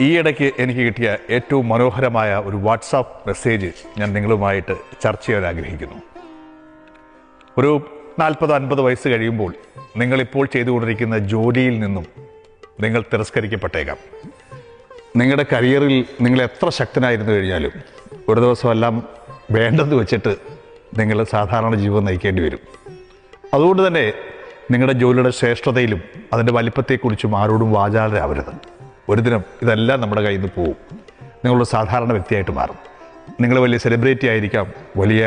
ഈയിടയ്ക്ക് എനിക്ക് കിട്ടിയ ഏറ്റവും മനോഹരമായ ഒരു വാട്സാപ്പ് മെസ്സേജ് ഞാൻ നിങ്ങളുമായിട്ട് ചർച്ച ചെയ്യാൻ ആഗ്രഹിക്കുന്നു. ഒരു 40-50 വയസ്സ് കഴിയുമ്പോൾ നിങ്ങളിപ്പോൾ ചെയ്തുകൊണ്ടിരിക്കുന്ന ജോലിയിൽ നിന്നും നിങ്ങൾ തിരസ്കരിക്കപ്പെട്ടേക്കാം. നിങ്ങളുടെ കരിയറിൽ നിങ്ങൾ എത്ര ശക്തനായിരുന്നു കഴിഞ്ഞാലും ഒരു ദിവസമെല്ലാം വേണ്ടെന്ന് വെച്ചിട്ട് നിങ്ങൾ സാധാരണ ജീവിതം നയിക്കേണ്ടി വരും. അതുകൊണ്ട് തന്നെ നിങ്ങളുടെ ജോലിയുടെ ശ്രേഷ്ഠതയിലും അതിൻ്റെ വലിപ്പത്തെക്കുറിച്ചും ആരോടും വാചാലരാവരുത്. ഒരു ദിനം ഇതെല്ലാം നമ്മുടെ കയ്യിൽ നിന്ന് പോവും. നിങ്ങളൊരു സാധാരണ വ്യക്തിയായിട്ട് മാറും. നിങ്ങൾ വലിയ സെലിബ്രിറ്റി ആയിരിക്കാം, വലിയ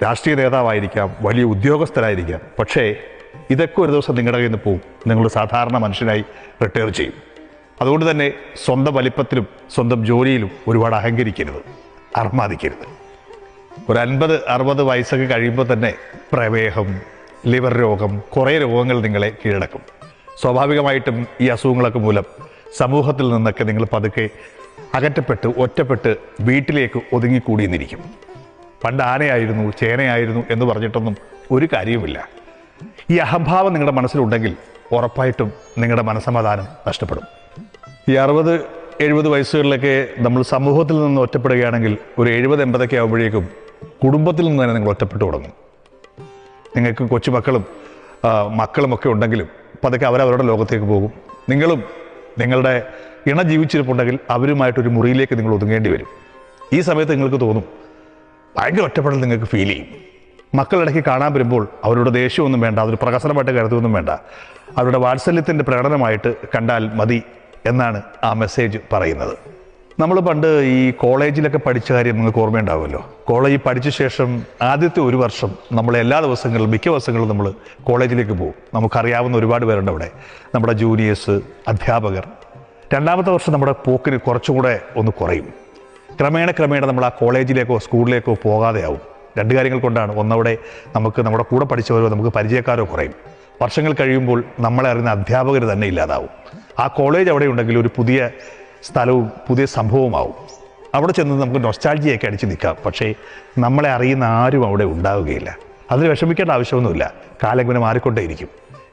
രാഷ്ട്രീയ നേതാവായിരിക്കാം, വലിയ ഉദ്യോഗസ്ഥരായിരിക്കാം. പക്ഷേ ഇതൊക്കെ ഒരു ദിവസം നിങ്ങളുടെ കയ്യിൽ നിന്ന് പോവും. നിങ്ങളൊരു സാധാരണ മനുഷ്യനായി റിട്ടയർ ചെയ്യും. അതുകൊണ്ട് തന്നെ സ്വന്തം വലിപ്പത്തിലും സ്വന്തം ജോലിയിലും ഒരുപാട് അഹങ്കരിക്കരുത്, അർമാദിക്കരുത്. ഒരു 50-60 വയസ്സൊക്കെ കഴിയുമ്പോൾ തന്നെ പ്രമേഹം, ലിവർ രോഗം, കുറേ രോഗങ്ങൾ നിങ്ങളെ കീഴടക്കും. സ്വാഭാവികമായിട്ടും ഈ അസുഖങ്ങളൊക്കെ മൂലം സമൂഹത്തിൽ നിന്നൊക്കെ നിങ്ങൾ പതുക്കെ അകറ്റപ്പെട്ട് ഒറ്റപ്പെട്ട് വീട്ടിലേക്ക് ഒതുങ്ങിക്കൂടിയെന്നിരിക്കും. പണ്ട് ആനയായിരുന്നു, ചേനയായിരുന്നു എന്ന് പറഞ്ഞിട്ടൊന്നും ഒരു കാര്യവുമില്ല. ഈ അഹംഭാവം നിങ്ങളുടെ മനസ്സിലുണ്ടെങ്കിൽ ഉറപ്പായിട്ടും നിങ്ങളുടെ മനസ്സമാധാനം നഷ്ടപ്പെടും. ഈ 60-70 വയസ്സുകളിലൊക്കെ നമ്മൾ സമൂഹത്തിൽ നിന്ന് ഒറ്റപ്പെടുകയാണെങ്കിൽ ഒരു 70-80 ആകുമ്പോഴേക്കും കുടുംബത്തിൽ നിന്ന് തന്നെ നിങ്ങൾ ഒറ്റപ്പെട്ടു തുടങ്ങും. നിങ്ങൾക്ക് കൊച്ചുമക്കളും മക്കളുമൊക്കെ ഉണ്ടെങ്കിലും പതുക്കെ അവരവരുടെ ലോകത്തേക്ക് പോകും. നിങ്ങളും നിങ്ങളുടെ ഇണ ജീവിച്ചിരിപ്പുണ്ടെങ്കിൽ അവരുമായിട്ടൊരു മുറിയിലേക്ക് നിങ്ങൾ ഒതുങ്ങേണ്ടി വരും. ഈ സമയത്ത് നിങ്ങൾക്ക് തോന്നും, ഭയങ്കര ഒറ്റപ്പെടൽ നിങ്ങൾക്ക് ഫീൽ ചെയ്യും. മക്കളിടയ്ക്ക് കാണാൻ വരുമ്പോൾ അവരുടെ ദേഷ്യമൊന്നും വേണ്ട, അതൊരു പ്രകസനമായിട്ട് കരുതൊന്നും വേണ്ട, അവരുടെ വാത്സല്യത്തിൻ്റെ പ്രകടനമായിട്ട് കണ്ടാൽ മതി എന്നാണ് ആ മെസ്സേജ് പറയുന്നത്. നമ്മൾ പണ്ട് ഈ കോളേജിലൊക്കെ പഠിച്ച കാര്യം നിങ്ങൾക്ക് ഓർമ്മയുണ്ടാവുമല്ലോ. കോളേജിൽ പഠിച്ച ശേഷം ആദ്യത്തെ ഒരു വർഷം നമ്മൾ എല്ലാ ദിവസങ്ങളിലും മിക്ക ദിവസങ്ങളും നമ്മൾ കോളേജിലേക്ക് പോകും. നമുക്കറിയാവുന്ന ഒരുപാട് പേരുണ്ട് അവിടെ, നമ്മുടെ ജൂനിയേഴ്സ്, അധ്യാപകർ. രണ്ടാമത്തെ വർഷം നമ്മുടെ പോക്കിന് കുറച്ചും കൂടെ ഒന്ന് കുറയും. ക്രമേണ നമ്മൾ ആ കോളേജിലേക്കോ സ്കൂളിലേക്കോ പോകാതെയാവും. രണ്ട് കാര്യങ്ങൾ കൊണ്ടാണ്. ഒന്നവിടെ നമുക്ക് നമ്മുടെ കൂടെ പഠിച്ചവരോ നമുക്ക് പരിചയക്കാരോ കുറയും. വർഷങ്ങൾ കഴിയുമ്പോൾ നമ്മളെ അറിയുന്ന അധ്യാപകർ തന്നെ ഇല്ലാതാവും. ആ കോളേജ് അവിടെ ഉണ്ടെങ്കിൽ ഒരു പുതിയ സ്ഥലവും പുതിയ സംഭവമാവും. അവിടെ ചെന്ന് നമുക്ക് നൊസ്റ്റാൾജിയൊക്കെ അടിച്ച് നിൽക്കാം. പക്ഷേ നമ്മളെ അറിയുന്ന ആരും അവിടെ ഉണ്ടാവുകയില്ല. അതിന് വിഷമിക്കേണ്ട ആവശ്യമൊന്നുമില്ല. കാലം ഇങ്ങനെ മാറിക്കൊണ്ടേയിരിക്കും.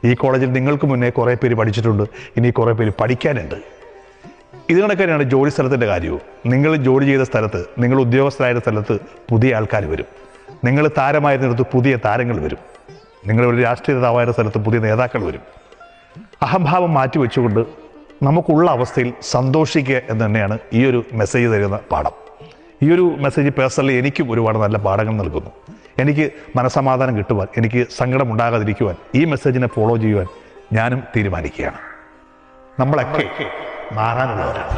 ഈ കോളേജിൽ നിങ്ങൾക്ക് മുന്നേ കുറേ പേര് പഠിച്ചിട്ടുണ്ട്, ഇനി കുറേ പേര് പഠിക്കാനുണ്ട്. ഇത് കണക്കാണ് ജോലി സ്ഥലത്തിൻ്റെ കാര്യവും. നിങ്ങൾ ജോലി ചെയ്ത സ്ഥലത്ത്, നിങ്ങൾ ഉദ്യോഗസ്ഥരായ സ്ഥലത്ത് പുതിയ ആൾക്കാർ വരും. നിങ്ങൾ താരമായിരുന്നിടത്ത് പുതിയ താരങ്ങൾ വരും. നിങ്ങൾ ഒരു രാഷ്ട്രീയ നേതാവായ സ്ഥലത്ത് പുതിയ നേതാക്കൾ വരും. അഹംഭാവം മാറ്റിവെച്ചുകൊണ്ട് നമുക്കുള്ള അവസ്ഥയിൽ സന്തോഷിക്കുക എന്ന് തന്നെയാണ് ഈ ഒരു മെസ്സേജ് തരുന്ന പാഠം. ഈ ഒരു മെസ്സേജ് പേഴ്സണലി എനിക്കും ഒരുപാട് നല്ല പാഠങ്ങൾ നൽകുന്നു. എനിക്ക് മനസ്സമാധാനം കിട്ടുവാൻ, എനിക്ക് സങ്കടം ഉണ്ടാകാതിരിക്കുവാൻ ഈ മെസ്സേജിനെ ഫോളോ ചെയ്യുവാൻ ഞാനും തീരുമാനിക്കുകയാണ്. നമ്മളൊക്കെ മാറാനുള്ളവരാണ്.